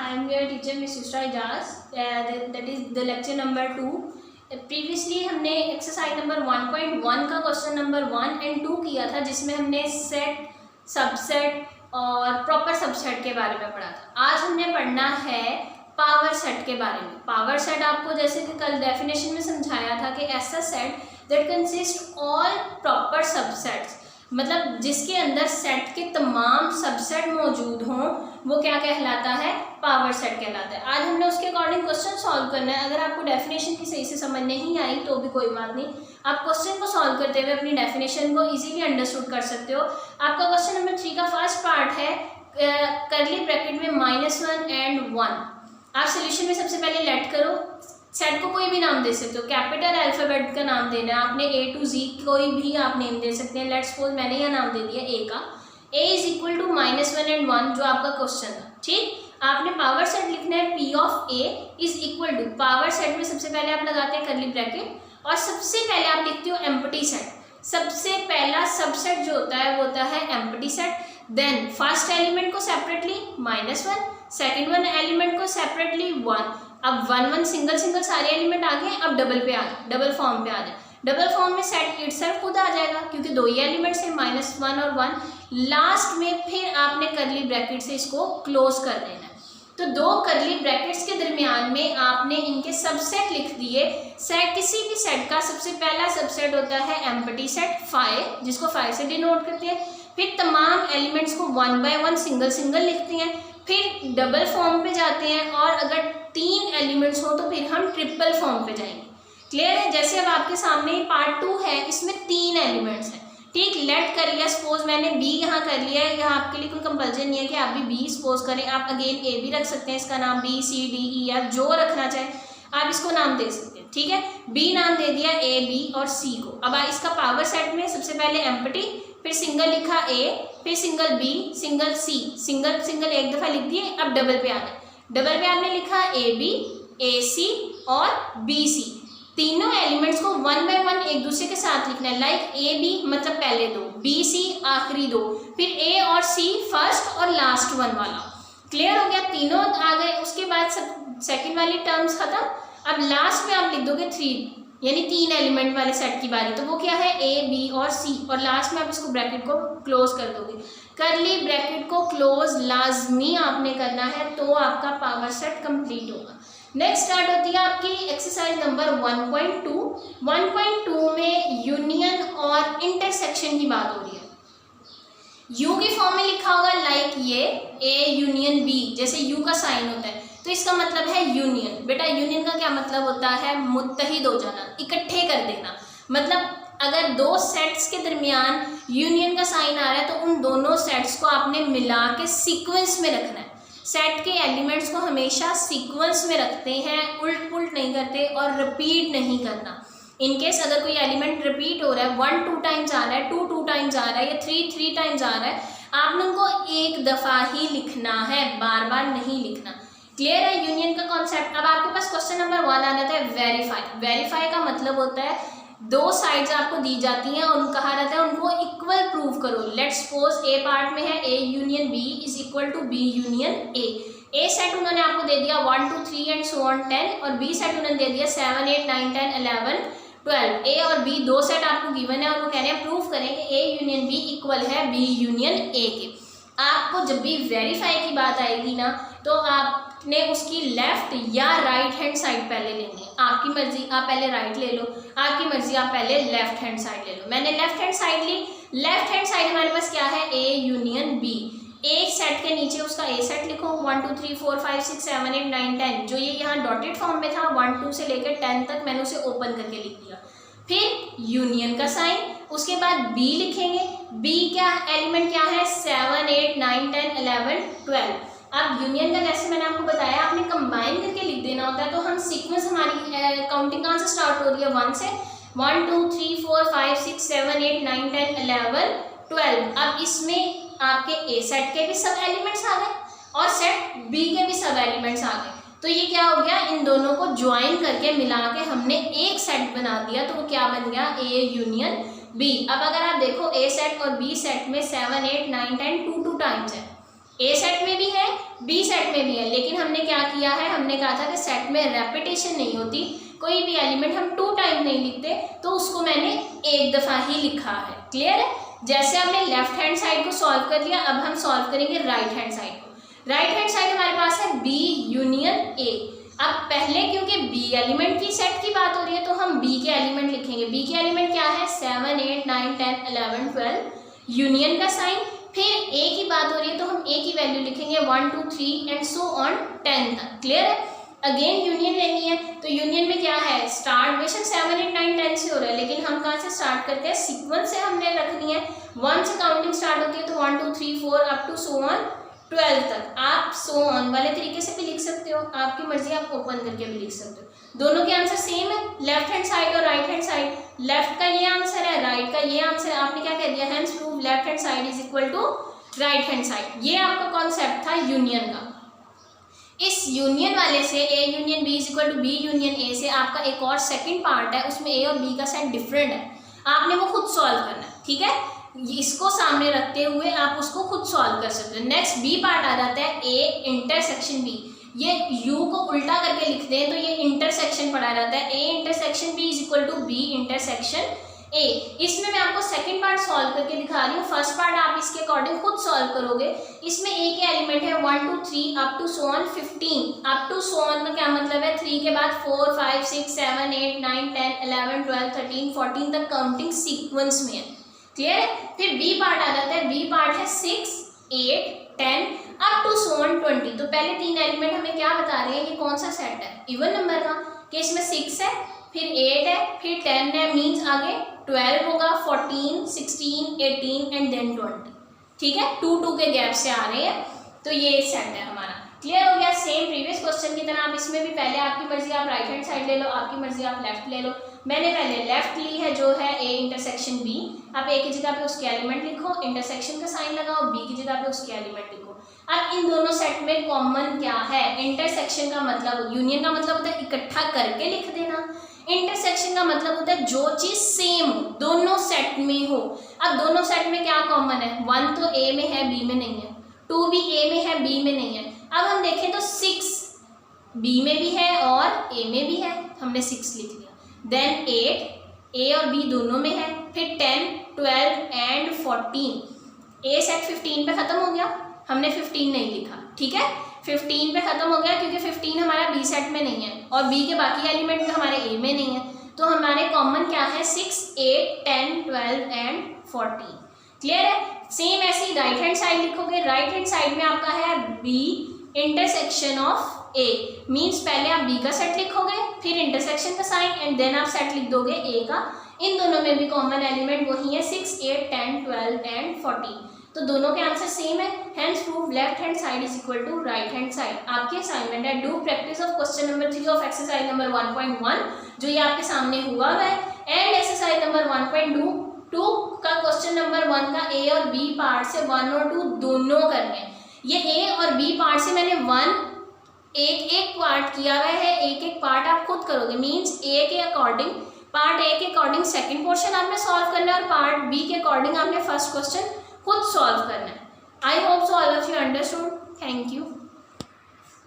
I am your teacher Miss Yusra Ijaz. That is the lecture number 2. Previously हमने exercise number 1.1 का question number 1 और 2 किया था, जिसमें हमने सेट, सबसेट और प्रॉपर सबसेट के बारे में पढ़ा था। आज हमने पढ़ना है पावर सेट के बारे में। पावर सेट आपको जैसे कि कल डेफिनेशन में समझाया था कि ऐसा set that consist all proper subsets, मतलब जिसके अंदर सेट के तमाम सबसेट मौजूद हों, वो क्या कहलाता है? पावर सेट कहलाता है। आज हमने उसके अकॉर्डिंग क्वेश्चन सॉल्व करना है। अगर आपको डेफिनेशन की सही से समझ नहीं आई तो भी कोई बात नहीं, आप क्वेश्चन को सॉल्व करते हुए अपनी डेफिनेशन को इजीली अंडरस्टूड कर सकते हो। आपका क्वेश्चन नंबर 3 का फर्स्ट पार्ट है करली ब्रैकेट में -1 and 1। आप सोल्यूशन में सबसे पहले लेट करो, सेट को कोई भी नाम दे सकते हो, कैपिटल अल्फ़ाबेट का नाम देना है आपने, A to Z कोई भी आप नेम दे सकते हैं। लेट्स सपोज मैंने यह नाम दे दिया A का। A is equal to -1 and 1 जो आपका क्वेश्चन था, ठीक। आपने पावर सेट लिखना है P of A is equal to, power set में सबसे पहले आप लगाते हैं करली ब्रैकेट और सबसे पहले आप लिखते हो एम्प्टी सेट। सबसे पहला सबसेट जो होता है वो होता है empty set. Then first element को सेपरेटली -1, सेकेंड वन एलिमेंट को सेपरेटली 1। अब 1 सिंगल सारे एलिमेंट आ गए, अब डबल पे आ गए, डबल फॉर्म पे आ जाए। डबल फॉर्म में सेट इटसेल्फ खुद आ जाएगा क्योंकि दो ही एलिमेंट्स हैं, -1 और 1। लास्ट में फिर आपने करली ब्रैकेट से इसको क्लोज कर देना है। तो दो करली ब्रैकेट्स के दरमियान में आपने इनके सबसेट लिख दिए। सेट, किसी भी सेट का सबसे पहला सबसेट होता है एम्प्टी सेट 5, जिसको 5 से डिनोट करते हैं। फिर तमाम एलिमेंट्स को 1 by 1 सिंगल लिखते हैं, फिर डबल फॉर्म पे जाते हैं और अगर 3 एलिमेंट्स हो तो फिर हम ट्रिपल फॉर्म पे जाएंगे। क्लियर है? जैसे अब आपके सामने पार्ट 2 है, इसमें 3 एलिमेंट्स हैं, ठीक। लेट कर लिया, सपोज मैंने B यहाँ कर लिया है। यहाँ आपके लिए कोई कंपल्सन नहीं है कि आप भी B सपोज करें, आप अगेन A भी रख सकते हैं, इसका नाम B C D E F जो रखना चाहें आप इसको नाम दे सकते हैं, ठीक है। B नाम दे दिया A B और C को। अब इसका पावर सेट में सबसे पहले एम्प्टी, फिर सिंगल लिखा A, फिर single B, single C, single एक दफ़ा लिख दिए। अब डबल पे आ गए, डबल पे आपने लिखा AB, AC और BC। तीनों एलिमेंट्स को 1 by 1 एक दूसरे के साथ लिखना है। लाइक AB मतलब पहले दो, BC आखिरी दो, फिर A और C फर्स्ट और लास्ट वन वाला। क्लियर हो गया? तीनों आ गए। उसके बाद सब सेकेंड वाली टर्म्स खत्म। अब लास्ट में आप लिख दोगे 3, यानी 3 एलिमेंट वाले सेट की बारी। तो वो क्या है? A B और C, और लास्ट में आप इसको ब्रैकेट को क्लोज कर दोगे। करली ब्रैकेट को क्लोज लाजमी आपने करना है तो आपका पावर सेट कंप्लीट होगा। नेक्स्ट स्टार्ट होती है आपकी एक्सरसाइज नंबर 1.2। 1.2 में यूनियन और इंटरसेक्शन की बात हो रही है। यू की फॉर्म में लिखा होगा लाइक ये A यूनियन B, जैसे यू का साइन होता है तो इसका मतलब है यूनियन। बेटा यूनियन का क्या मतलब होता है? मुत्तहिद हो जाना, इकट्ठे कर देना। मतलब अगर दो सेट्स के दरमियान यूनियन का साइन आ रहा है तो उन दोनों सेट्स को आपने मिला के सीक्वेंस में रखना है। सेट के एलिमेंट्स को हमेशा सीक्वेंस में रखते हैं, उल्ट पुल्ट नहीं करते और रिपीट नहीं करना। इनकेस अगर कोई एलिमेंट रिपीट हो रहा है, 1 2 टाइम्स आ रहा है, 2 2 टाइम्स आ रहा है या 3 3 टाइम्स आ रहा है, आपने उनको एक दफ़ा ही लिखना है, बार बार नहीं लिखना। क्लियर है यूनियन का कॉन्सेप्ट? अब आपके पास क्वेश्चन नंबर 1 आ जाता है वेरीफाई। वेरीफाई का मतलब होता है दो साइड्स आपको दी जाती हैं और कहा जाता है उनको इक्वल प्रूव करो। लेट्स सपोज A पार्ट में है A union B is equal to B union A set उन्होंने आपको दे दिया 1 2 3 एंड सो ऑन 10, और B सेट उन्होंने दे दिया 7 8 9 10 11 12। A और B दो सेट आपको गिवन है और वो कह रहे हैं प्रूव करें कि A यूनियन B इक्वल है B यूनियन A के। आपको जब भी वेरीफाई की बात आएगी ना तो आपने उसकी लेफ्ट या राइट हैंड साइड पहले लेनी है। आपकी मर्जी, आप पहले राइट ले लो, आपकी मर्जी आप पहले लेफ्ट हैंड साइड ले लो। मैंने लेफ्ट हैंड साइड ली। लेफ्ट हैंड साइड हमारे पास क्या है? A union B। एक सेट के नीचे उसका A सेट लिखो 1 2 3 4 5 6 7 8 9 10। जो ये यहाँ डॉटेड फॉर्म में था 1 2 से लेकर 10 तक मैंने उसे ओपन करके लिख दिया। फिर यूनियन का साइन, उसके बाद B लिखेंगे। B क्या एलिमेंट क्या है? 7 8 9 10 11 12। अब यूनियन का जैसे मैंने आपको बताया आपने कंबाइन करके लिख देना होता है। तो हम सीक्वेंस हमारी काउंटिंग कहाँ से स्टार्ट हो रही है? 1 से। 1 2 3 4 5 6 7 8 9 10 11 12। अब इसमें आपके A सेट के भी सब एलिमेंट्स आ गए और सेट B के भी सब एलिमेंट्स आ गए। तो ये क्या हो गया? इन दोनों को ज्वाइन करके मिला के हमने एक सेट बना दिया। तो वो क्या बन गया? A union B। अब अगर आप देखो A सेट और B सेट में 7 8 9 10 2 2 टाइम्स है, ए सेट में भी है, बी सेट में भी है, लेकिन हमने क्या किया है, हमने कहा था कि सेट में रेपिटेशन नहीं होती, कोई भी एलिमेंट हम 2 टाइम नहीं लिखते, तो उसको मैंने एक दफ़ा ही लिखा है। क्लियर है? जैसे हमने लेफ्ट हैंड साइड को सॉल्व कर लिया, अब हम सॉल्व करेंगे राइट हैंड साइड को। राइट हैंड साइड हमारे पास है बी यूनियन ए। अब पहले क्योंकि बी एलिमेंट की सेट की बात हो रही है तो हम बी के एलिमेंट लिखेंगे। बी के एलिमेंट क्या है, 7 8 9 10 11 12, यूनियन का साइन। फिर ए की बात हो रही है तो हम ए की वैल्यू लिखेंगे 1 2 3 एंड सो ऑन 10 तक। क्लियर है? अगेन यूनियन लेनी है, तो यूनियन में क्या है, स्टार्ट बेशक 7 8 9 10 से हो रहा है, लेकिन हम कहाँ से स्टार्ट करते हैं, सीक्वेंस से हमने रखनी है। 1 से काउंटिंग स्टार्ट होती है तो 1 2 3 4 अप टू सो ऑन 12 तक। आप सो ऑन वाले तरीके से भी लिख सकते हो, आपकी मर्जी, आप ओपन करके भी लिख सकते हो। दोनों के आंसर सेम है, लेफ्ट हैंड साइड और राइट हैंड साइड। लेफ्ट का ये आंसर है, राइट का ये आंसर है। आपने क्या कह दिया, hence prove left hand side is equal to right hand side. ये आपका कॉन्सेप्ट था यूनियन का। इस यूनियन वाले से A union B is equal to B union A से आपका एक और सेकंड पार्ट है, उसमें ए और बी का सेट डिफरेंट है, आपने वो खुद सॉल्व करना है। ठीक है, इसको सामने रखते हुए आप उसको खुद सॉल्व कर सकते हो। नेक्स्ट बी पार्ट आ जाता है ए इंटरसेक्शन बी। ये यू को उल्टा करके लिखते हैं तो ये इंटरसेक्शन पढ़ा जाता है। A intersection B is equal to B intersection A. इसमें मैं आपको सेकंड पार्ट सॉल्व करके दिखा रही हूँ, फर्स्ट पार्ट आप इसके अकॉर्डिंग खुद सॉल्व करोगे। इसमें ए के एलिमेंट है 1 2 3 up to so on 15। Up to so on का क्या मतलब है, 3 के बाद 4 5 6 7 8 9 10 11 12 13 14 तक काउंटिंग सीक्वेंस में है। क्लियर है? फिर बी पार्ट आ जाता है, बी पार्ट है 6 8 10 अप टू सो ऑन 20। तो पहले 3 एलिमेंट हमें क्या बता रहे हैं, ये कौन सा सेट है, इवन नंबर का, कि इसमें 6 है, फिर 8 है, फिर 10 है, मीन्स आगे 12 होगा, 14 16 18 एंड देन 20। ठीक है, 2 2 के गैप से आ रहे हैं, तो ये सेट है हमारा। क्लियर हो गया? सेम प्रीवियस क्वेश्चन की तरह आप इसमें भी पहले आपकी मर्जी आप राइट हैंड साइड ले लो, आपकी मर्जी आप लेफ्ट ले लो। मैंने पहले लेफ्ट ली है जो है ए इंटरसेक्शन बी। आप ए की जगह पे उसके एलिमेंट लिखो, इंटरसेक्शन का साइन लगाओ, बी की जगह पे उसके एलिमेंट लिखो। अब इन दोनों सेट में कॉमन क्या है, इंटरसेक्शन का मतलब, यूनियन का मतलब होता है इकट्ठा करके लिख देना, इंटरसेक्शन का मतलब होता है जो चीज सेम हो, दोनों सेट में हो। अब दोनों सेट में क्या कॉमन है, 1 तो ए में है बी में नहीं है, 2 भी ए में है बी में नहीं है। अब हम देखें तो 6 बी में भी है और ए में भी है, हमने 6 लिख लिया। देन 8 ए और बी दोनों में है, फिर 10 12 एंड 14। ए सेट 15 पे खत्म हो गया, हमने 15 नहीं लिखा। ठीक है, 15 पे खत्म हो गया क्योंकि 15 हमारा बी सेट में नहीं है और बी के बाकी एलिमेंट भी हमारे ए में नहीं है, तो हमारे कॉमन क्या है, 6 8 10 12 एंड 14। क्लियर है? सेम ऐसे ही राइट हैंड साइड लिखोगे, राइट हैंड साइड में आपका है B intersection of A, means पहले आप बी का सेट लिखोगे, फिर इंटरसेक्शन का साइन एंड देन आप सेट लिख दोगे ए का। इन दोनों में भी कॉमन एलिमेंट वही है, 6 8 10 12 एंड 14। तो दोनों के आंसर सेम है, hence prove left hand side is equal to right hand side. आपकी असाइनमेंट है, do practice of question number 3 of exercise number 1.1 जो ये आपके सामने हुआ है, एंड एक्सरसाइज नंबर 1.2 का क्वेश्चन नंबर 1 का ए और बी पार्ट से 1 और 2 दोनों करने हैं। ये ए और बी पार्ट से मैंने 1 एक एक पार्ट किया हुआ है, एक एक पार्ट आप खुद करोगे, मीन्स ए के अकॉर्डिंग, पार्ट ए के अकॉर्डिंग सेकंड पोर्शन आपने सॉल्व करना है और पार्ट बी के अकॉर्डिंग आपने फर्स्ट क्वेश्चन खुद सॉल्व करना है। I hope so all of you understood. Thank you.